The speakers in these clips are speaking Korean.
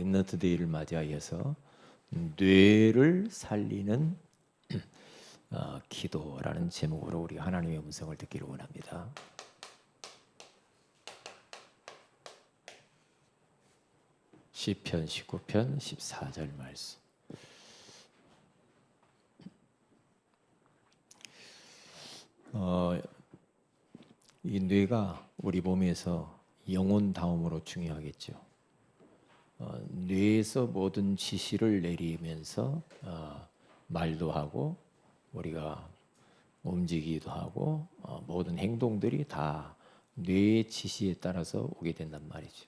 인너트데이를 맞이하여서 뇌를 살리는 기도라는 제목으로 우리 하나님의 음성을 듣기를 원합니다. 시편 19편 14절 말씀. 이 뇌가 우리 몸에서 영혼 다음으로 중요하겠죠. 뇌에서 모든 지시를 내리면서 말도 하고 우리가 움직이기도 하고 모든 행동들이 다 뇌의 지시에 따라서 오게 된단 말이죠.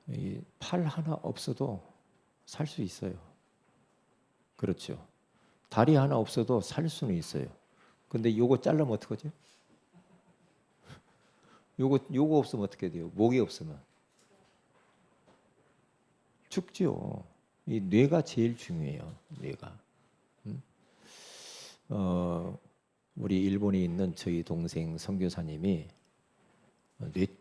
이 팔 하나 없어도 살 수 있어요. 그렇죠. 다리 하나 없어도 살 수는 있어요. 근데 요거 자르면 어떡하죠? 요거 없으면 어떻게 돼요? 목이 없으면 죽죠. 이 뇌가 제일 중요해요. 뇌가. 우리 일본에 있는 저희 동생 선교사님이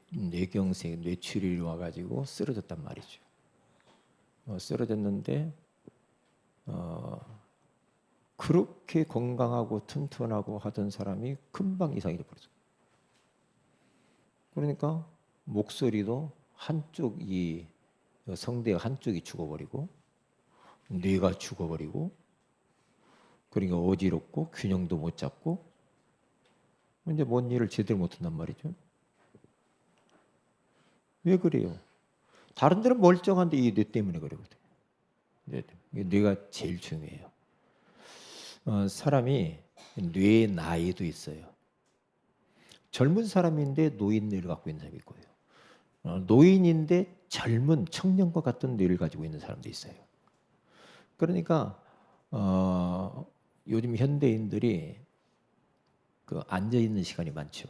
뇌경색, 뇌출혈이 와가지고 쓰러졌단 말이죠. 쓰러졌는데 그렇게 건강하고 튼튼하고 하던 사람이 금방 이상이 돼버렸어요. 그러니까 목소리도 한쪽이 성대 한쪽이 죽어버리고 뇌가 죽어버리고 그러니까 어지럽고 균형도 못 잡고 이제 뭔 일을 제대로 못한단 말이죠. 왜 그래요? 다른 데는 멀쩡한데 이 뇌 때문에 그러거든요. 뇌가 제일 중요해요. 사람이 뇌의 나이도 있어요. 젊은 사람인데 노인 뇌를 갖고 있는 사람이 있고요. 노인인데 젊은 청년과 같은 뇌를 가지고 있는 사람도 있어요. 그러니까 요즘 현대인들이 앉아 있는 시간이 많죠.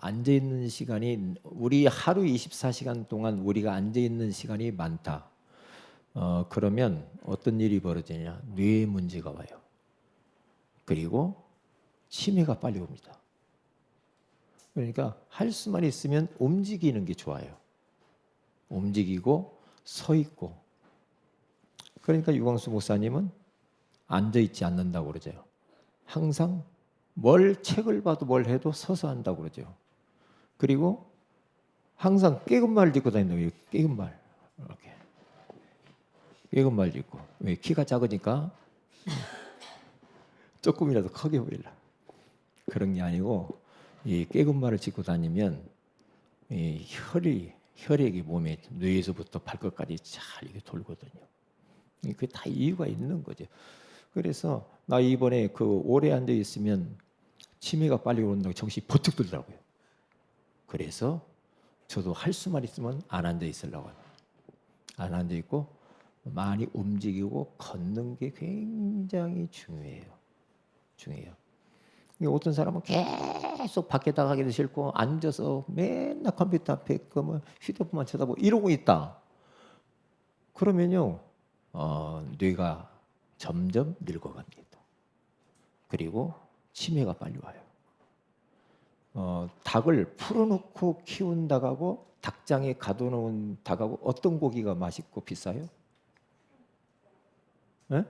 앉아 있는 시간이 우리 하루 24시간 동안 우리가 앉아 있는 시간이 많다. 그러면 어떤 일이 벌어지냐? 뇌에 문제가 와요. 그리고 치매가 빨리 옵니다. 그러니까 할 수만 있으면 움직이는 게 좋아요. 움직이고 서 있고. 그러니까 유광수 목사님은 앉아 있지 않는다고 그러죠. 항상 뭘 책을 봐도 뭘 해도 서서 한다고 그러죠. 그리고 항상 깨끗말 짚고 다닌다고. 깨끗말. 이렇게. 깨끗말 짚고. 왜? 키가 작으니까 조금이라도 크게 보이려. 그런 게 아니고 이 깨끗말을 짚고 다니면 이 혈액이 몸에 뇌에서부터 발끝까지 잘 이렇게 돌거든요. 그게 다 이유가 있는 거죠. 그래서 나 이번에 오래 앉아 있으면 치매가 빨리 오는다고 정신이 버뜩 들더라고요. 그래서 저도 할 수만 있으면 안 앉아 있으려고. 안 앉아 있고 많이 움직이고 걷는 게 굉장히 중요해요. 어떤 사람은 계속 밖에 나가기도 싫고 앉아서 맨날 컴퓨터 앞에 휴대폰만 쳐다보고 이러고 있다. 그러면요 뇌가 점점 늙어갑니다. 그리고 치매가 빨리 와요. 닭을 풀어놓고 키운 닭하고 닭장에 가둬놓은 닭하고 어떤 고기가 맛있고 비싸요? 네?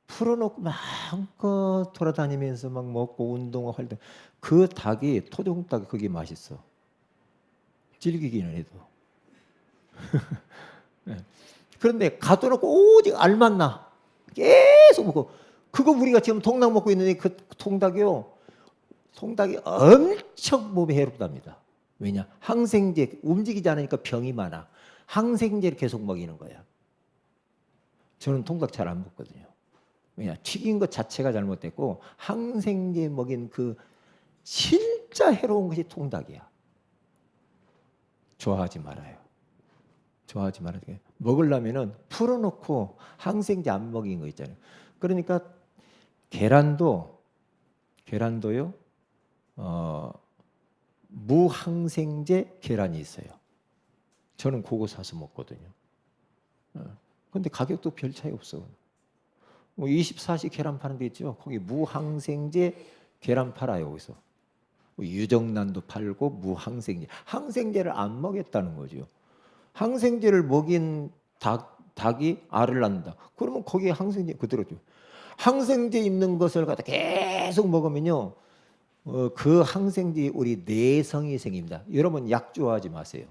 풀어놓고 마음껏 돌아다니면서 막 먹고 운동하고 할 때 그 닭이 토종닭이 그게 맛있어. 질기기는 해도. 네. 그런데 가둬놓고 오직 알맞나 계속 먹고 그거 우리가 지금 통닭 먹고 있는데 그 통닭이요. 통닭이 엄청 몸에 해롭답니다. 왜냐? 항생제 움직이지 않으니까 병이 많아. 항생제를 계속 먹이는 거야. 저는 통닭 잘 안 먹거든요. 왜냐? 튀긴 것 자체가 잘못됐고 항생제 먹인 그 진짜 해로운 것이 통닭이야. 좋아하지 말아요. 좋아하지 말아요. 먹으려면은 풀어놓고 항생제 안 먹인 거 있잖아요. 그러니까 계란도요. 무항생제 계란이 있어요. 저는 그거 사서 먹거든요. 근데 가격도 별 차이 없어. 24시 계란 파는 데 있죠. 거기 무항생제 계란 팔아요. 거기서. 뭐 유정란도 팔고 무항생제, 항생제를 안 먹였다는 거죠. 항생제를 먹인 닭이 알을 낳는다. 그러면 거기에 항생제 그대로죠. 항생제 있는 것을 갖다 계속 먹으면요, 그 항생제 우리 내성이 생깁니다. 여러분 약 좋아하지 마세요.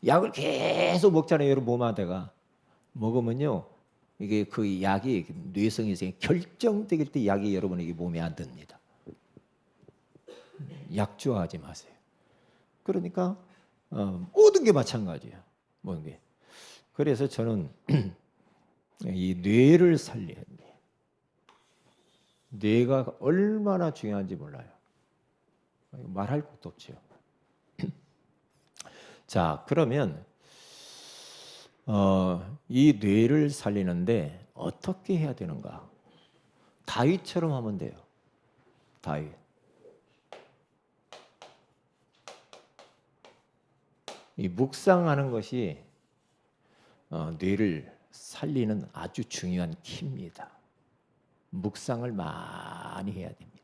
약을 계속 먹잖아요. 여러분 몸하다가 먹으면요, 이게 그 약이 뇌성이 생겨 결정될 때 약이 여러분에게 몸에 안 듭니다. 약 좋아하지 마세요. 그러니까 모든 게 마찬가지예요. 모든 게. 그래서 저는 이 뇌를 살려야 돼. 뇌가 얼마나 중요한지 몰라요. 말할 것도 없죠. 자, 그러면 이 뇌를 살리는데 어떻게 해야 되는가? 다윗처럼 하면 돼요. 다윗. 이 묵상하는 것이 뇌를 살리는 아주 중요한 키입니다. 묵상을 많이 해야 됩니다.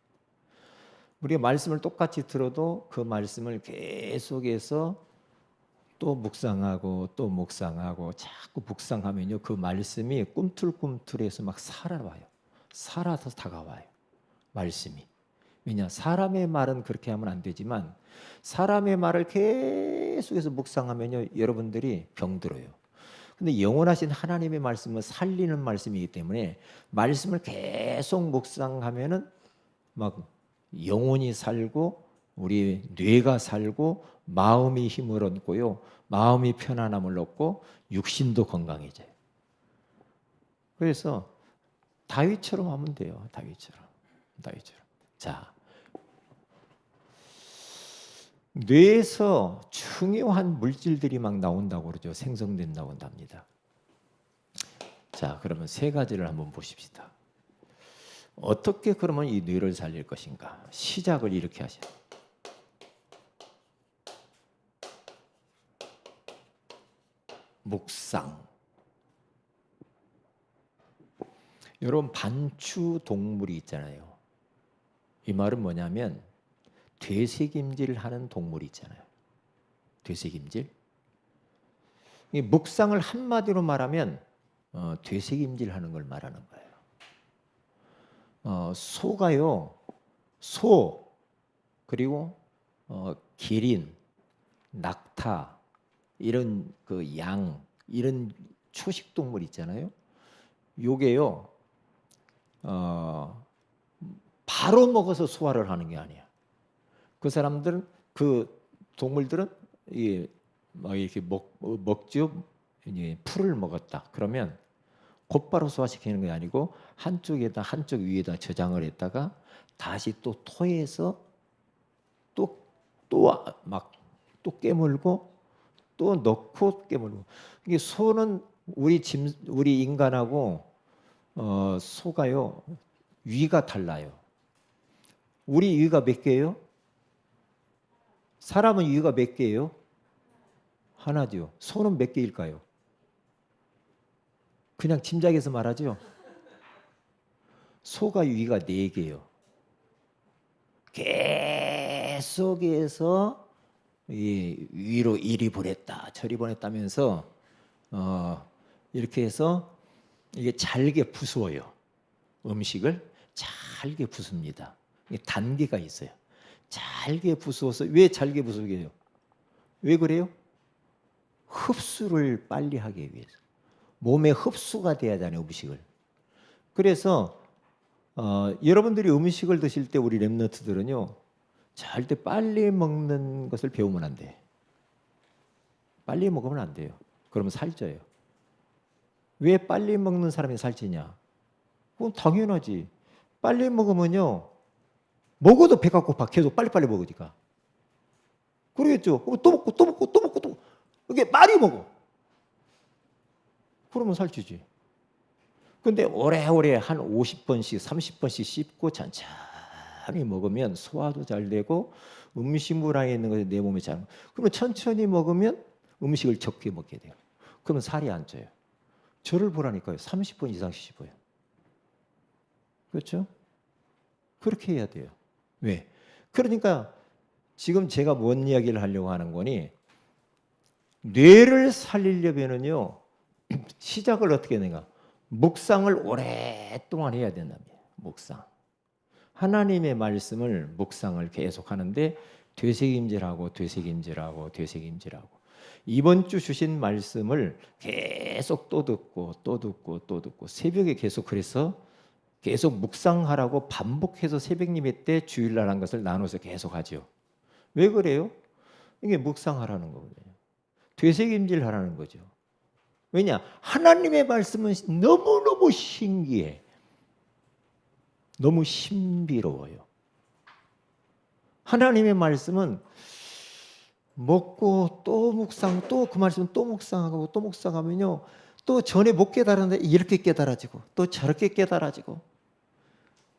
우리가 말씀을 똑같이 들어도 그 말씀을 계속해서 또 묵상하고 또 묵상하고 자꾸 묵상하면요, 그 말씀이 꿈틀꿈틀해서 막 살아와요. 살아서 다가와요. 말씀이. 왜냐? 사람의 말은 그렇게 하면 안 되지만 사람의 말을 계속해서 묵상하면요, 여러분들이 병들어요. 근데 영원하신 하나님의 말씀은 살리는 말씀이기 때문에 말씀을 계속 묵상하면은 막 영혼이 살고 우리 뇌가 살고 마음이 힘을 얻고요, 마음이 편안함을 얻고 육신도 건강해져요. 그래서 다윗처럼 하면 돼요. 다윗처럼. 자, 뇌에서 중요한 물질들이 막 나온다고 그러죠. 생성된다고 한답니다. 자, 그러면 세 가지를 한번 보십시다. 어떻게 그러면 이 뇌를 살릴 것인가? 시작을 이렇게 하셔요. 묵상. 여러분 반추 동물이 있잖아요. 이 말은 뭐냐면 되새김질 하는 동물이 있잖아요. 되새김질. 이 묵상을 한마디로 말하면 되새김질 하는 걸 말하는 거예요. 소가요, 소 그리고 기린, 낙타 이런 그 양 이런 초식 동물 있잖아요. 요게요, 바로 먹어서 소화를 하는 게 아니야. 그 사람들은 그 동물들은 이렇게 먹죠. 이제 풀을 먹었다. 그러면 곧바로 소화시키는 게 아니고 한쪽 위에다 저장을 했다가 다시 또 토해서 또 깨물고 또 넣고 깨물고. 이게 소는 우리 인간하고 소가요, 위가 달라요. 우리 위가 몇 개예요? 사람은 위가 몇 개예요? 하나죠. 소는 몇 개일까요? 그냥 짐작해서 말하죠. 소가 위가 4개예요. 계속해서 위로 이리 보냈다 저리 보냈다면서 이렇게 해서 이게 잘게 부수어요. 음식을 잘게 부숩니다. 이게 단계가 있어요. 잘게 부수어서. 왜 잘게 부수게 해요? 왜 그래요? 흡수를 빨리 하기 위해서. 몸에 흡수가 돼야 하잖아요, 음식을. 그래서 여러분들이 음식을 드실 때 우리 랩런트들은요, 절대 빨리 먹는 것을 배우면 안 돼. 빨리 먹으면 안 돼요. 그러면 살쪄요. 왜 빨리 먹는 사람이 살찌냐? 그건 당연하지. 빨리 먹으면요, 먹어도 배가 고파. 계속 빨리빨리 먹으니까. 그러겠죠. 그럼 또 먹고 또 먹고 또 먹고 또 먹고. 이게 많이 먹어. 그러면 살찌지. 근데 오래오래 한 50번씩 30번씩 씹고 천천히 먹으면 소화도 잘 되고 음식물 안에 있는 것이 내 몸에 잘. 그러면 천천히 먹으면 음식을 적게 먹게 돼요. 그러면 살이 안 쪄요. 저를 보라니까요. 30번 이상씩 씹어요. 그렇죠? 그렇게 해야 돼요. 왜? 그러니까 지금 제가 뭔 이야기를 하려고 하는 거니, 뇌를 살리려면은요, 시작을 어떻게 하는가? 묵상을 오랫동안 해야 된답니다. 묵상. 하나님의 말씀을 묵상을 계속 하는데 되새김질하고 되새김질하고 되새김질하고, 이번 주 주신 말씀을 계속 또 듣고 또 듣고 또 듣고, 새벽에 계속, 그래서 계속 묵상하라고 반복해서 새벽 예배 때 주일날 한 것을 나눠서 계속 하죠. 왜 그래요? 이게 묵상하라는 거거든요. 되새김질하라는 거죠. 왜냐? 하나님의 말씀은 너무너무 신기해. 너무 신비로워요. 하나님의 말씀은 먹고 또 묵상, 또 그 말씀 또 묵상하고 또 묵상하면요, 또 전에 못 깨달았는데 이렇게 깨달아지고 또 저렇게 깨달아지고,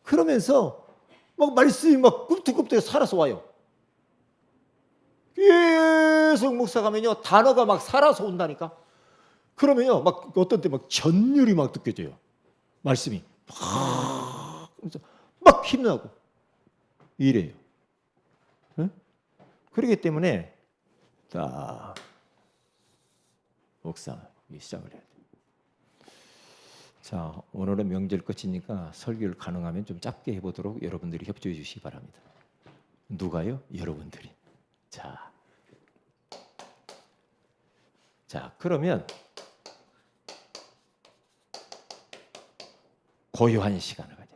그러면서 막 말씀이 막 꿈틀꿈틀 살아서 와요. 계속 묵상하면요, 단어가 막 살아서 온다니까. 그러면요, 막 어떤 때 막 전율이 막 느껴져요. 말씀이 막 힘나고 이래요. 응? 그렇기 때문에 자, 묵상 시작을 해야 돼요. 자, 오늘은 명절 끝이니까 설교를 가능하면 좀 짧게 해보도록 여러분들이 협조해 주시기 바랍니다. 누가요? 여러분들이. 자, 그러면 고요한 시간을 가져야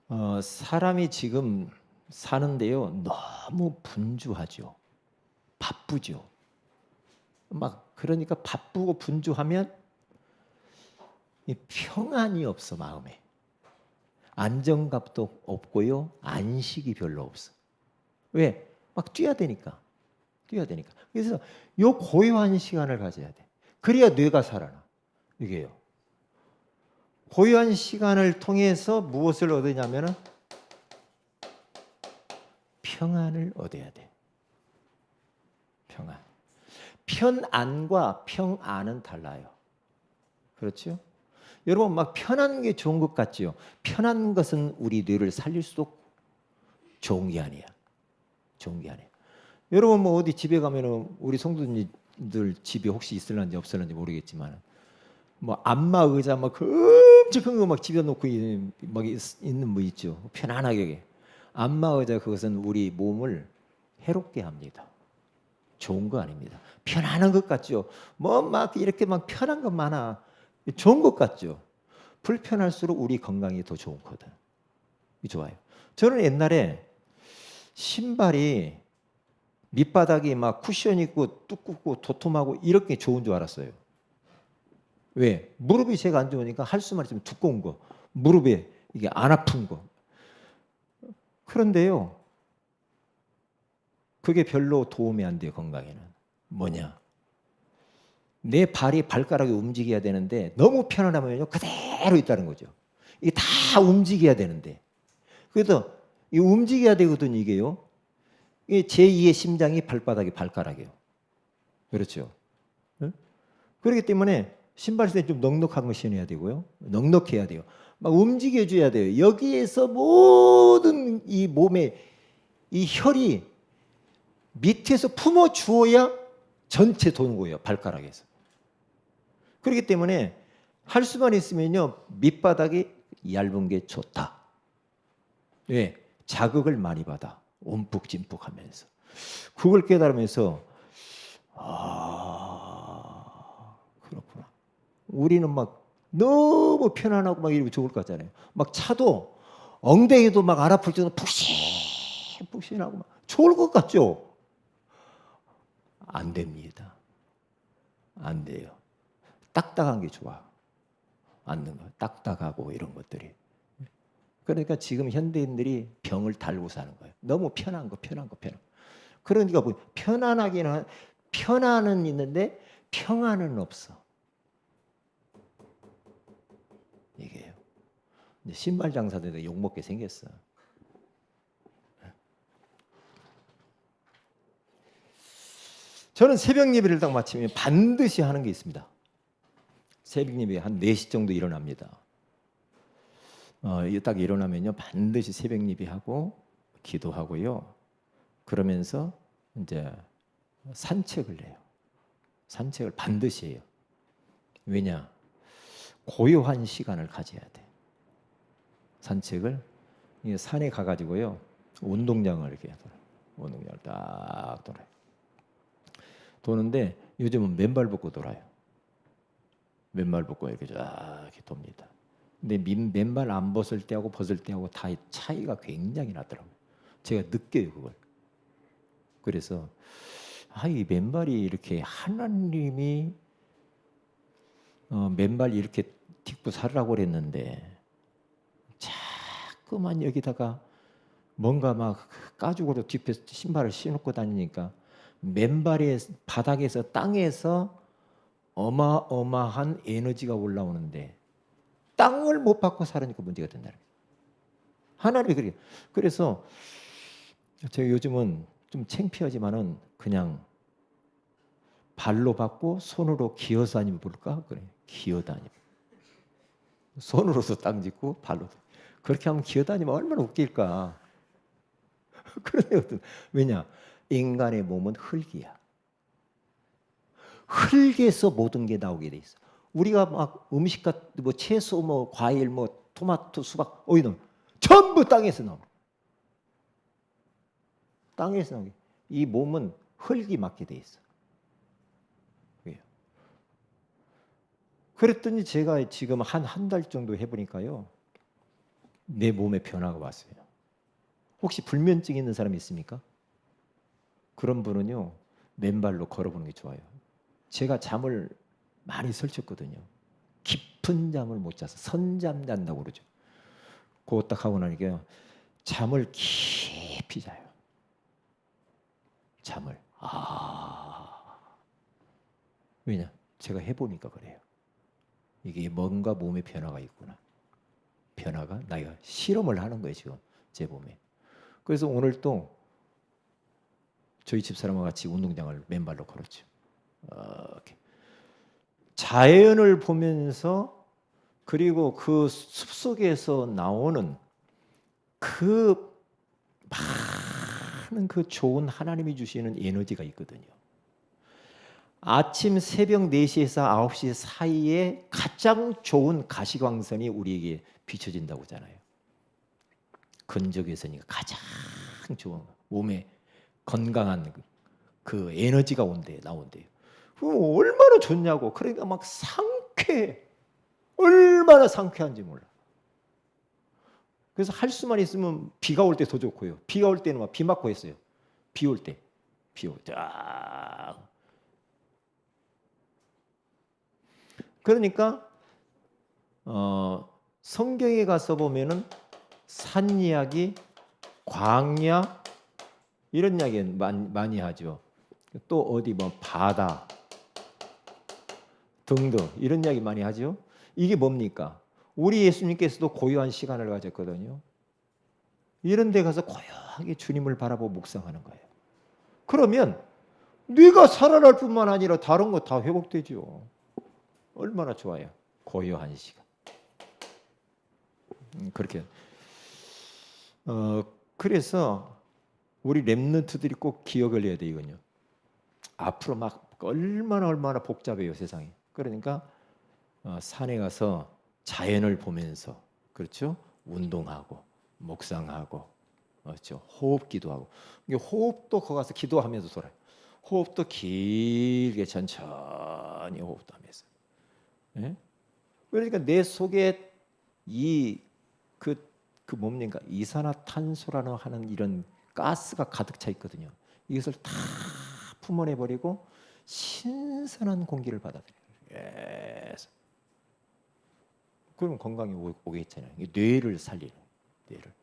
돼요. 사람이 지금 사는데요, 너무 분주하죠. 바쁘죠. 막 그러니까 바쁘고 분주하면 평안이 없어. 마음에 안정감도 없고요, 안식이 별로 없어. 왜? 막 뛰어야 되니까. 그래서 요 고요한 시간을 가져야 돼. 그래야 뇌가 살아나. 이게요, 고요한 시간을 통해서 무엇을 얻으냐면은 평안을 얻어야 돼. 평안. 편안과 평안은 달라요. 그렇죠? 여러분, 막 편한 게 좋은 것 같지요? 편한 것은 우리 뇌를 살릴 수도 없고 좋은 게 아니야. 여러분, 뭐 어디 집에 가면은 우리 성도님들 집에 혹시 있을런지 없을런지 모르겠지만, 뭐 안마 의자 막 엄청 큰 거 막 집에 놓고 막 있는 뭐 있죠. 편안하게. 안마 의자, 그것은 우리 몸을 해롭게 합니다. 좋은 거 아닙니다. 편안한 것 같죠. 뭐 막 이렇게 막 편한 것 많아. 좋은 것 같죠. 불편할수록 우리 건강이 더 좋거든. 좋아요. 저는 옛날에 신발이 밑바닥이 막 쿠션 있고 두껍고 도톰하고 이렇게 좋은 줄 알았어요. 왜? 무릎이 제가 안 좋으니까 할 수만 있으면 두꺼운 거, 무릎에 이게 안 아픈 거. 그런데요, 그게 별로 도움이 안 돼요. 건강에는. 뭐냐? 내 발가락이 움직여야 되는데 너무 편안하면요, 그대로 있다는 거죠. 이게 다 움직여야 되는데, 그래서 이 움직여야 되거든요. 이게요, 이게 제2의 심장이 발가락이에요. 그렇죠? 응? 그렇기 때문에 신발 신을 때 좀 넉넉한 거 신어야 되고요. 넉넉해야 돼요. 막 움직여줘야 돼요. 여기에서 모든 이 몸의 이 혈이 밑에서 품어주어야 전체 도는 거예요. 발가락에서. 그렇기 때문에 할 수만 있으면요, 밑바닥이 얇은 게 좋다. 왜? 자극을 많이 받아. 움푹짐푹하면서. 그걸 깨달으면서 그렇구나. 우리는 막 너무 편안하고 막 이러면 좋을 것 같잖아요. 막 차도 엉덩이도 막 안 아플 정도로 푹신푹신하고 막 좋을 것 같죠? 안 됩니다. 안 돼요. 딱딱한 게 좋아. 앉는 거 딱딱하고 이런 것들이. 그러니까 지금 현대인들이 병을 달고 사는 거예요. 너무 편한 거. 그러니까 뭐 편안은 있는데 평안은 없어. 이게요. 신발 장사들도 욕 먹게 생겼어. 저는 새벽 예배를 딱 마치면 반드시 하는 게 있습니다. 새벽 예배 한 4시 정도 일어납니다. 딱 일어나면요 반드시 새벽 예배하고 기도하고요. 그러면서 이제 산책을 해요. 산책을 반드시 해요. 왜냐? 고요한 시간을 가져야 돼. 산책을 산에 가가지고요 운동장을 이렇게 돌아요. 운동장을 딱 돌아요. 도는데 요즘은 맨발 벗고 돌아요. 맨발 벗고 이렇게 쫙 이렇게 돕니다. 근데 맨발 안 벗을 때하고 벗을 때하고 다 차이가 굉장히 나더라고요. 제가 느껴요 그걸. 그래서 이 맨발이 이렇게 하나님이 맨발 이렇게 딛고 살라고 그랬는데 자꾸만 여기다가 뭔가 막 가죽으로 뒷에 신발을 신고 다니니까 맨발에 바닥에서 땅에서 어마어마한 에너지가 올라오는데 땅을 못 받고 살으니까 문제가 된다는 거예요. 하나님이 그렇게. 그래서 제가 요즘은 좀 창피하지만은 그냥 발로 받고 손으로 기어서 다니면 볼까? 그래. 기어다니면. 손으로도 땅 짚고 발로도. 그렇게 하면 기어다니면 얼마나 웃길까? 그러거든. 왜냐? 인간의 몸은 흙이야. 흙에서 모든 게 나오게 돼 있어. 우리가 막 음식 뭐 채소 뭐 과일 뭐 토마토 수박 어이는 전부 땅에서 나와. 땅에서 나오게. 이 몸은 흙이 맞게 돼 있어. 그랬더니 제가 지금 한 달 정도 해보니까요. 내 몸에 변화가 왔어요. 혹시 불면증 있는 사람 있습니까? 그런 분은요. 맨발로 걸어보는 게 좋아요. 제가 잠을 많이 설쳤거든요. 깊은 잠을 못 자서 선잠 잔다고 그러죠. 그거 딱 하고 나니까 잠을 깊이 자요. 잠을. 왜냐? 제가 해보니까 그래요. 이게 뭔가 몸에 변화가 있구나. 변화가 나이가 실험을 하는 거예요 지금 제 몸에. 그래서 오늘 또 저희 집사람과 같이 운동장을 맨발로 걸었죠. 이렇게. 자연을 보면서 그리고 그 숲속에서 나오는 그 많은 그 좋은 하나님이 주시는 에너지가 있거든요. 아침 새벽 4시에서 9시 사이에 가장 좋은 가시광선이 우리에게 비춰진다고 하잖아요. 근적외선이 가장 좋은 몸에 건강한 그 에너지가 나온대요. 얼마나 좋냐고. 그러니까 막 상쾌해. 얼마나 상쾌한지 몰라. 그래서 할 수만 있으면 비가 올 때 더 좋고요. 비가 올 때는 막 비 맞고 했어요. 비 올 때. 그러니까 성경에 가서 보면은 산 이야기, 광야 이런 이야기 많이 하죠. 또 어디 뭐 바다 등등 이런 이야기 많이 하죠. 이게 뭡니까? 우리 예수님께서도 고요한 시간을 가졌거든요. 이런 데 가서 고요하게 주님을 바라보고 묵상하는 거예요. 그러면 네가 살아날 뿐만 아니라 다른 거 다 회복되죠. 얼마나 좋아요. 고요한 시간. 그렇게. 그래서 우리 렘넌트들이 꼭 기억을 해야 돼 이건요. 앞으로 막 얼마나 복잡해요 세상이. 그러니까 산에 가서 자연을 보면서 그렇죠. 운동하고 묵상하고 그렇죠. 호흡기도 하고. 호흡도 거기 가서 기도하면서 돌아요. 호흡도 길게 천천히 호흡도 하면서. 예? 그러니까 내 속에 그 뭡니까 이산화탄소라는 하는 이런 가스가 가득 차 있거든요. 이것을 다 품어내 버리고 신선한 공기를 받아들여요. 계속. 그럼 건강이 오겠잖아요. 뇌를 살리는 뇌를.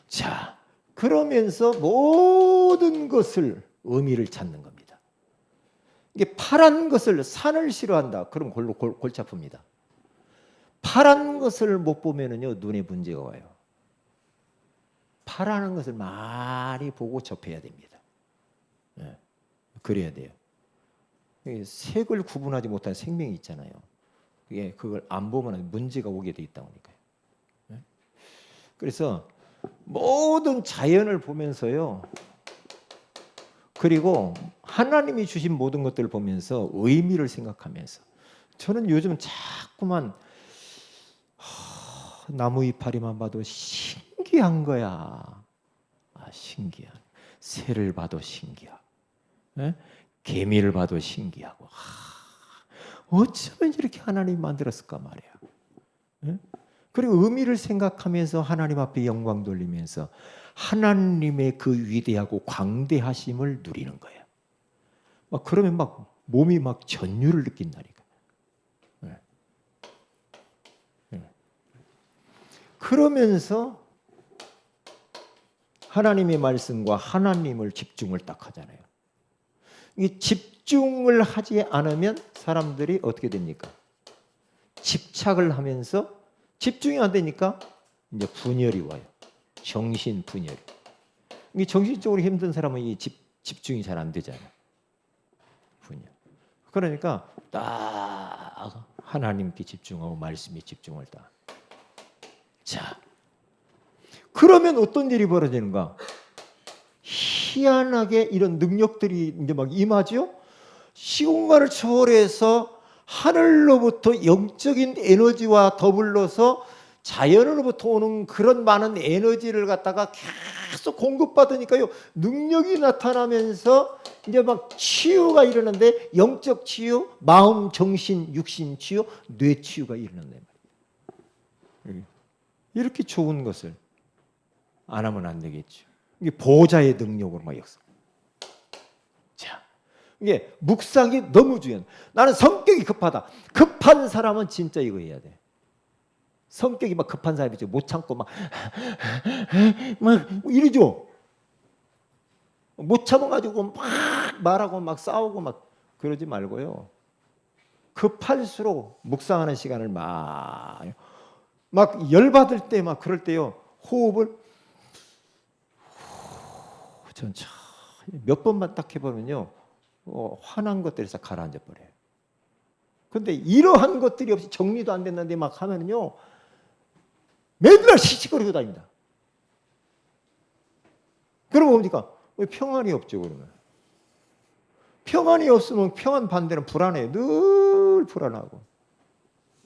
자, 그러면서 모든 것을 의미를 찾는 겁니다. 이게 파란 것을 산을 싫어한다. 그럼 골치 아픕니다. 파란 것을 못 보면은요 눈에 문제가 와요. 파라는 것을 많이 보고 접해야 됩니다. 그래야 돼요. 색을 구분하지 못한 생명이 있잖아요. 그걸 안 보면 문제가 오게 돼 있다 보니까요. 그래서 모든 자연을 보면서요. 그리고 하나님이 주신 모든 것들을 보면서 의미를 생각하면서 저는 요즘 자꾸만 나무 이파리만 봐도 신기한 거야. 신기한. 새를 봐도 신기하고, 개미를 봐도 신기하고. 어쩌면 이렇게 하나님이 만들었을까 말이야. 그리고 의미를 생각하면서 하나님 앞에 영광 돌리면서 하나님의 그 위대하고 광대하심을 누리는 거예요. 막 그러면 막 몸이 막 전율을 느낀다니까. 그러면서 하나님의 말씀과 하나님을 집중을 딱 하잖아요. 이 집중을 하지 않으면 사람들이 어떻게 됩니까? 집착을 하면서 집중이 안 되니까 이제 분열이 와요. 정신 분열. 이 정신적으로 힘든 사람은 이 집중이 잘 안 되잖아요. 분열. 그러니까 딱 하나님께 집중하고 말씀에 집중을 딱. 자, 그러면 어떤 일이 벌어지는가? 희한하게 이런 능력들이 이제 막 임하죠. 시공간을 초월해서 하늘로부터 영적인 에너지와 더불어서 자연으로부터 오는 그런 많은 에너지를 갖다가 계속 공급받으니까요. 능력이 나타나면서 이제 막 치유가 일어나는데 영적 치유, 마음, 정신, 육신 치유, 뇌 치유가 일어난단 말이에요. 이렇게 좋은 것을 안 하면 안 되겠죠. 이게 보좌의 능력으로 막 역사. 자, 이게 묵상이 너무 중요해. 나는 성격이 급하다. 급한 사람은 진짜 이거 해야 돼. 성격이 막 급한 사람이죠. 못 참고 막 이러죠. 못 참아가지고 막 말하고 막 싸우고 막 그러지 말고요. 급할수록 묵상하는 시간을 막 열받을 때 막 그럴 때요. 호흡을 천천히 몇 번만 딱 해보면요. 화난 것들에서 가라앉아 버려요. 근데 이러한 것들이 없이 정리도 안 됐는데 막 하면요. 맨날 시시거리고 다닙니다. 그러면 뭡니까? 왜 평안이 없죠, 그러면? 평안이 없으면 평안 반대는 불안해요. 늘 불안하고.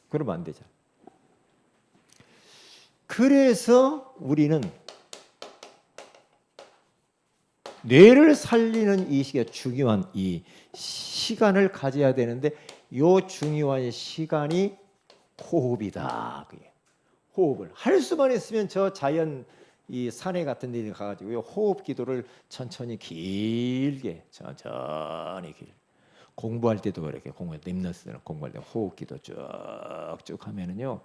그러면 안 되죠. 그래서 우리는 뇌를 살리는 이 시기가 중요한 이 시간을 가져야 되는데 이 중요한 시간이 호흡이다. 호흡을 할 수만 있으면 저 자연 이 산에 같은 데 가가지고요 호흡 기도를 천천히 길게 천천히 공부할 때도 그렇게 공부할 때 림너스는 공부할 때 호흡 기도 쭉쭉 하면은요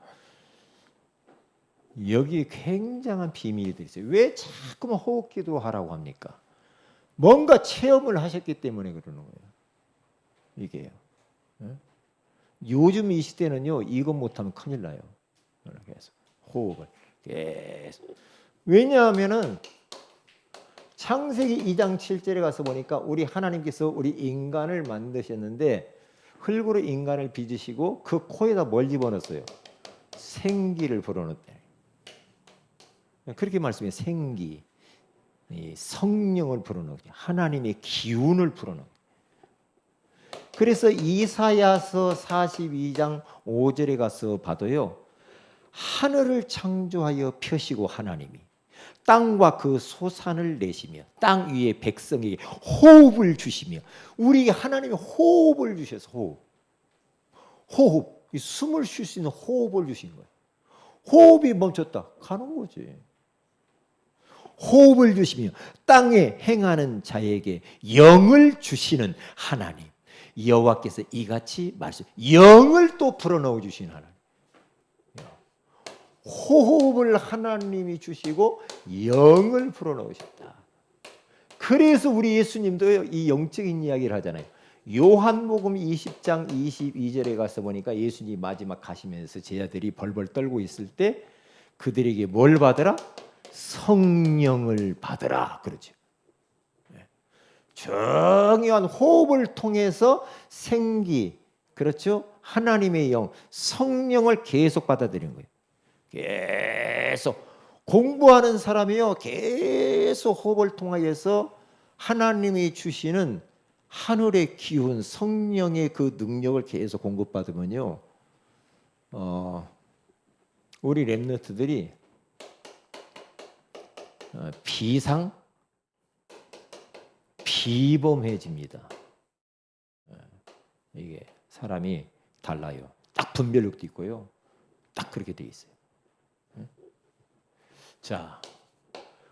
여기 굉장한 비밀들이 있어요. 왜 자꾸만 호흡 기도 하라고 합니까? 뭔가 체험을 하셨기 때문에 그러는 거예요. 이게요. 요즘 이 시대는요 이것 못하면 큰일 나요. 그래서 호흡을 계속. 왜냐하면은 창세기 2장 7절에 가서 보니까 우리 하나님께서 우리 인간을 만드셨는데 흙으로 인간을 빚으시고 그 코에다 뭘 집어넣었어요? 생기를 불어넣었대. 그렇게 말씀해. 생기, 성령을 불어넣고 하나님의 기운을 불어넣고. 그래서 이사야서 42장 5절에 가서 봐도요. 하늘을 창조하여 펴시고 하나님이 땅과 그 소산을 내시며 땅 위에 백성에게 호흡을 주시며 우리 하나님이 호흡을 주셔서 호흡, 숨을 쉴 수 있는 호흡을 주신 거예요. 호흡이 멈췄다. 가는 거지. 호흡을 주시며 땅에 행하는 자에게 영을 주시는 하나님. 여호와께서 이같이 말씀. 영을 또 불어넣어 주신 하나님. 호흡을 하나님이 주시고 영을 불어넣으셨다. 그래서 우리 예수님도 이 영적인 이야기를 하잖아요. 요한복음 20장 22절에 가서 보니까 예수님이 마지막 가시면서 제자들이 벌벌 떨고 있을 때 그들에게 뭘 받으라? 성령을 받으라 그러죠. 정의한 호흡을 통해서 생기, 그렇죠? 하나님의 영, 성령을 계속 받아들이는 거예요. 계속 공부하는 사람이요, 계속 호흡을 통하여서 하나님이 주시는 하늘의 기운, 성령의 그 능력을 계속 공급받으면요, 우리 렘넌트들이 비범해집니다. 이게 사람이 달라요. 딱 분별력도 있고요. 딱 그렇게 돼 있어요. 자,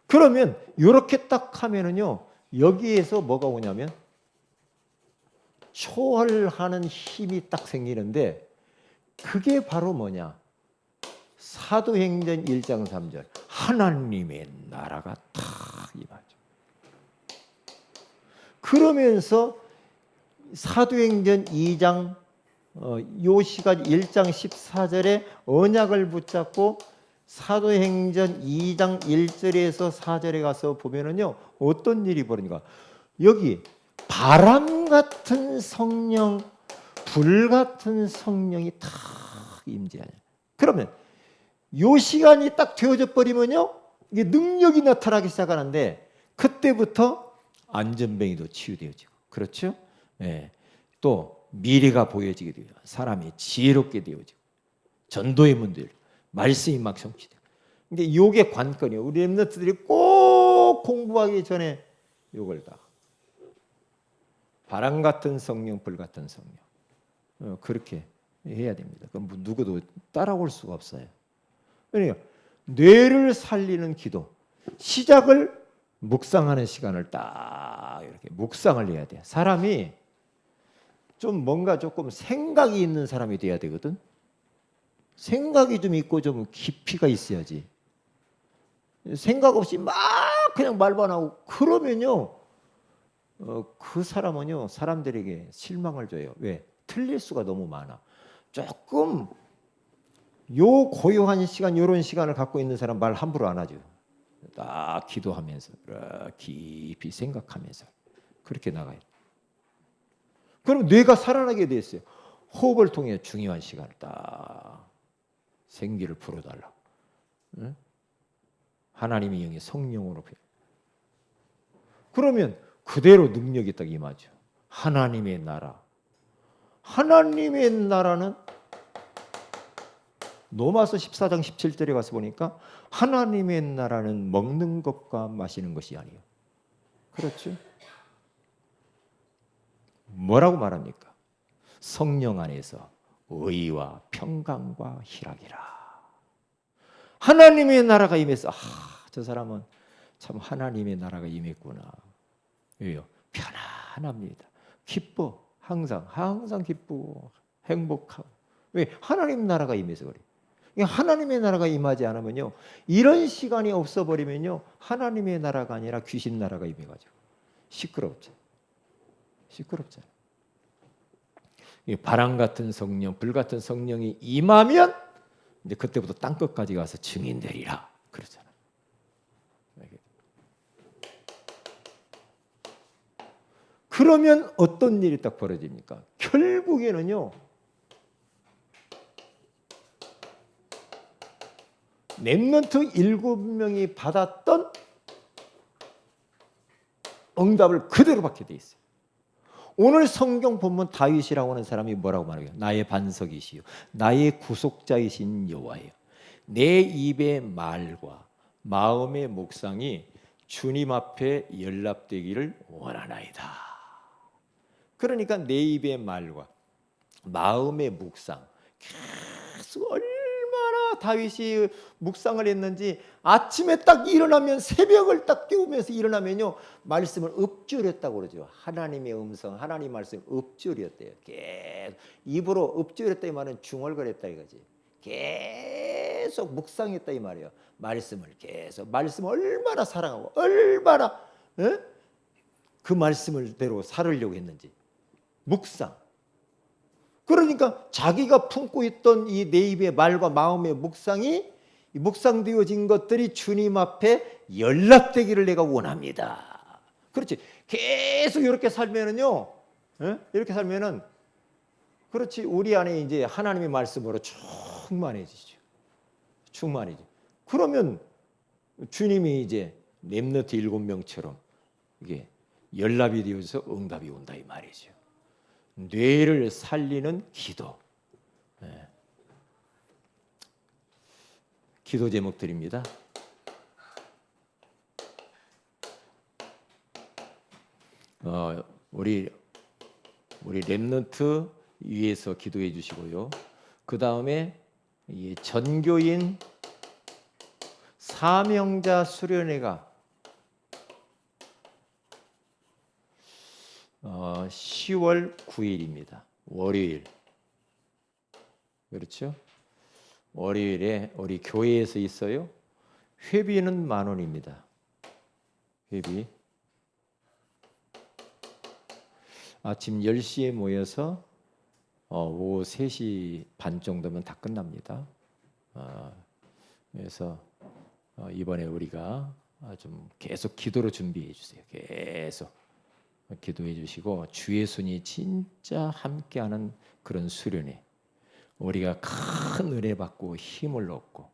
그러면 이렇게 딱 하면은요, 여기에서 뭐가 오냐면 초월하는 힘이 딱 생기는데, 그게 바로 뭐냐? 사도행전 1장 3절 하나님의 나라가 탁 임하죠. 그러면서 사도행전 2장 요 시간 1장 14절에 언약을 붙잡고 사도행전 2장 1절에서 4절에 가서 보면은요, 어떤 일이 벌어지는가? 여기 바람 같은 성령, 불 같은 성령이 탁 임재하냐. 그러면 요 시간이 딱 되어져 버리면요, 이게 능력이 나타나기 시작하는데, 그때부터 안전뱅이도 치유되어지고, 그렇죠? 예. 또 미래가 보여지게 돼요. 사람이 지혜롭게 되어지고, 전도의 문도 열리고, 말씀이 막 성취돼요. 근데 요게 관건이에요. 우리 렘넌트들이 꼭 공부하기 전에 요걸 다, 바람 같은 성령, 불 같은 성령, 그렇게 해야 됩니다. 그럼 누구도 따라올 수가 없어요. 그러니까 뇌를 살리는 기도, 시작을 묵상하는 시간을 딱 이렇게 묵상을 해야 돼요. 사람이 좀 뭔가 조금 생각이 있는 사람이 돼야 되거든. 생각이 좀 있고 좀 깊이가 있어야지. 생각 없이 막 그냥 말만 하고 그러면요, 그 사람은요, 사람들에게 실망을 줘요. 왜? 틀릴 수가 너무 많아. 조금 요 고요한 시간, 요런 시간을 갖고 있는 사람 말 함부로 안 하죠. 딱 기도하면서 깊이 생각하면서 그렇게 나가요. 그럼 뇌가 살아나게 돼 있어요. 호흡을 통해 중요한 시간을 딱 생기를 불어달라고. 응? 하나님의 영이 성령으로 표현. 그러면 그대로 능력이 딱 임하죠. 하나님의 나라. 하나님의 나라는 로마서 14장 17절에 가서 보니까 하나님의 나라는 먹는 것과 마시는 것이 아니에요. 그렇죠? 뭐라고 말합니까? 성령 안에서 의와 평강과 희락이라. 하나님의 나라가 임해서 저 사람은 참 하나님의 나라가 임했구나. 왜요? 편안합니다. 기뻐. 항상 기쁘고 행복하고. 왜? 하나님 나라가 임해서 그래. 하나님의 나라가 임하지 않으면요, 이런 시간이 없어버리면요, 하나님의 나라가 아니라 귀신 나라가 임해가지고 시끄럽잖아요. 바람 같은 성령, 불 같은 성령이 임하면 이제 그때부터 땅 끝까지 가서 증인 되리라 그러잖아요. 그러면 어떤 일이 딱 벌어집니까? 결국에는요, 렘넌트 7명이 받았던 응답을 그대로 받게 돼 있어요. 오늘 성경 본문 다윗이라고 하는 사람이 뭐라고 말해요? 나의 반석이시요 나의 구속자이신 여호와예요. 내 입의 말과 마음의 묵상이 주님 앞에 연락되기를 원하나이다. 그러니까 내 입의 말과 마음의 묵상, 계속 얼마나 다윗이 묵상을 했는지, 아침에 딱 일어나면, 새벽을 딱 깨우면서 일어나면요, 말씀을 읊조렸다고 그러죠. 하나님의 음성, 하나님 말씀 읊조렸대요. 계속 입으로 읊조렸다 이 말은 중얼거렸다 이거지. 계속 묵상했다 이 말이에요. 말씀을 계속, 말씀 얼마나 사랑하고 얼마나 그 말씀을대로 살으려고 했는지 묵상. 그러니까 자기가 품고 있던 이 내 입의 말과 마음의 묵상이, 묵상되어진 것들이 주님 앞에 연락되기를 내가 원합니다. 그렇지. 계속 이렇게 살면은요, 이렇게 살면은 그렇지. 우리 안에 이제 하나님의 말씀으로 충만해지죠. 충만해지. 그러면 주님이 이제 렘넌트 7명처럼 이게 연락이 되어서 응답이 온다 이 말이죠. 뇌를 살리는 기도. 네. 기도 제목 드립니다. 우리 렘넌트 위해서 기도해 주시고요. 그 다음에 전교인 사명자 수련회가 10월 9일입니다. 월요일. 그렇죠? 월요일에 우리 교회에서 있어요. 회비는 10,000원입니다. 회비. 아침 10시에 모여서 오후 3시 반 정도면 다 끝납니다. 그래서 이번에 우리가 좀 계속 기도로 준비해 주세요. 계속 기도해 주시고 주의 손이 진짜 함께하는 그런 수련회. 우리가 큰 은혜 받고 힘을 얻고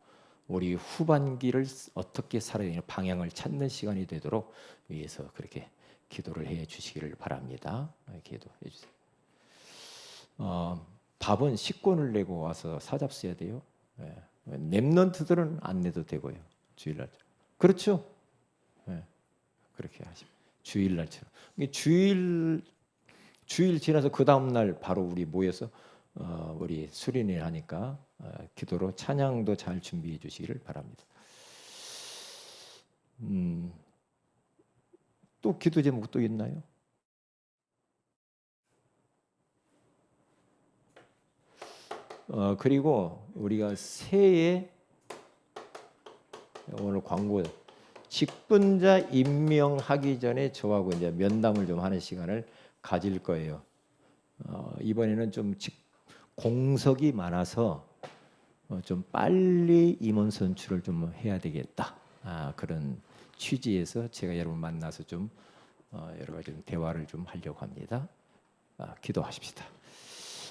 우리 후반기를 어떻게 살아야 되는 방향을 찾는 시간이 되도록 위해서 그렇게 기도를 해 주시기를 바랍니다. 기도해 주세요. 밥은 식권을 내고 와서 사잡숴야 돼요. 렘넌트들은 안 내도 되고요. 주일날. 그렇죠? 그렇게 하십니다. 주일날처럼. 주일 지나서 그 다음 날 바로 우리 모여서 우리 수련회를 하니까 기도로 찬양도 잘 준비해 주시기를 바랍니다. 또 기도 제목 또 있나요? 그리고 우리가 새해 오늘 광고 직분자 임명하기 전에 저하고 이제 면담을 좀 하는 시간을 가질 거예요. 이번에는 좀 공석이 많아서 좀 빨리 임원 선출을 좀 해야 되겠다. 그런 취지에서 제가 여러분 만나서 좀 여러 가지 좀 대화를 좀 하려고 합니다. 기도하십시다.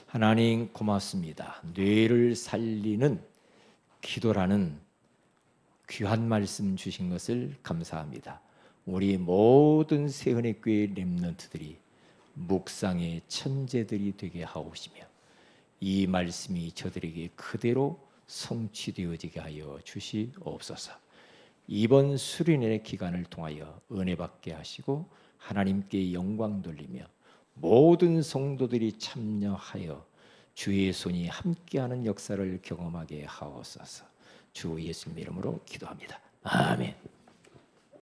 하나님 고맙습니다. 뇌를 살리는 기도라는 귀한 말씀 주신 것을 감사합니다. 우리 모든 새은혜교회 렘넌트들이 묵상의 천재들이 되게 하옵시며 이 말씀이 저들에게 그대로 성취되어지게 하여 주시옵소서. 이번 수련회 기간을 통하여 은혜 받게 하시고 하나님께 영광 돌리며 모든 성도들이 참여하여 주의 손이 함께하는 역사를 경험하게 하옵소서. 주 예수님 이름으로 기도합니다. 아멘.